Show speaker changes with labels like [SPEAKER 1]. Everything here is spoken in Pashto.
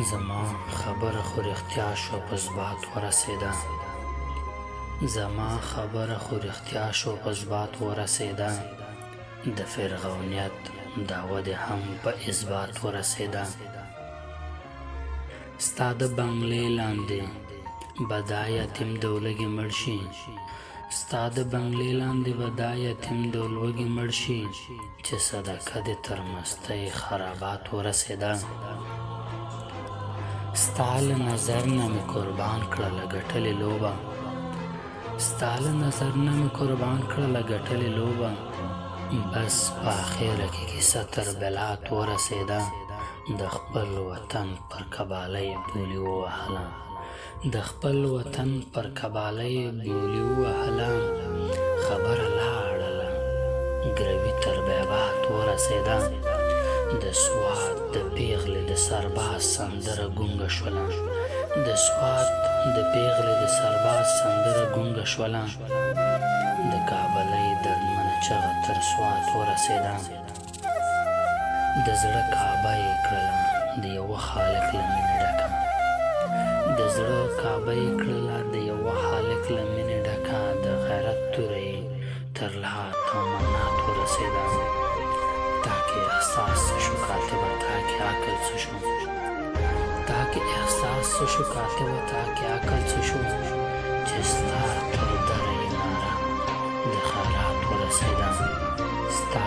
[SPEAKER 1] زما خبره خو رښتیا شوه په ثبات ورسېده زما خبره خو رښتیا شوه په ثبات ورسېده د فرعونیت دعوه دې هم په اثبات ورسېده ستا د بنګلې لاندې به دا یتیم د ولږې مړ شي ستا د بنګلې لاندې به دا یتیم د ولږې مړ شي چې صدقه دې تر مستۍ خرابات ورسېده ستا له نظر نه مې قربان کړله ګټلې لوبه ستا له نظر نه مې قربان کړله ګټلې لوبه بس په اخره کې کیسه تر بلات ورسېده د خپل وطن پر کباله یې بولي ووهله د خپل وطن پر کباله یې بولي ووهله خبره لاړله ګروي تر بیبات ورسېده د سوات د پیغلې د سرباز سندره ګونګه شوله د سوات د پیغلې د سرباز سندره ګونګه شوله د کابلۍ دردمنه چغه تر سوات ورسېده د زړه کعبه یې کړله د یوه خالق له مینې ډکه د زړه کعبه یې کړله د یوه خالق له مینې ډکه د غیرت توره یې تر لحد او منات ورسېده تا کې احساس څه شو کاتبه تا کې عقل څه شو تا کې احساس څه شو کاتبه تا کې عقل څه شو چې ستا تر دره یې ناره د خیرات ورسېده ستا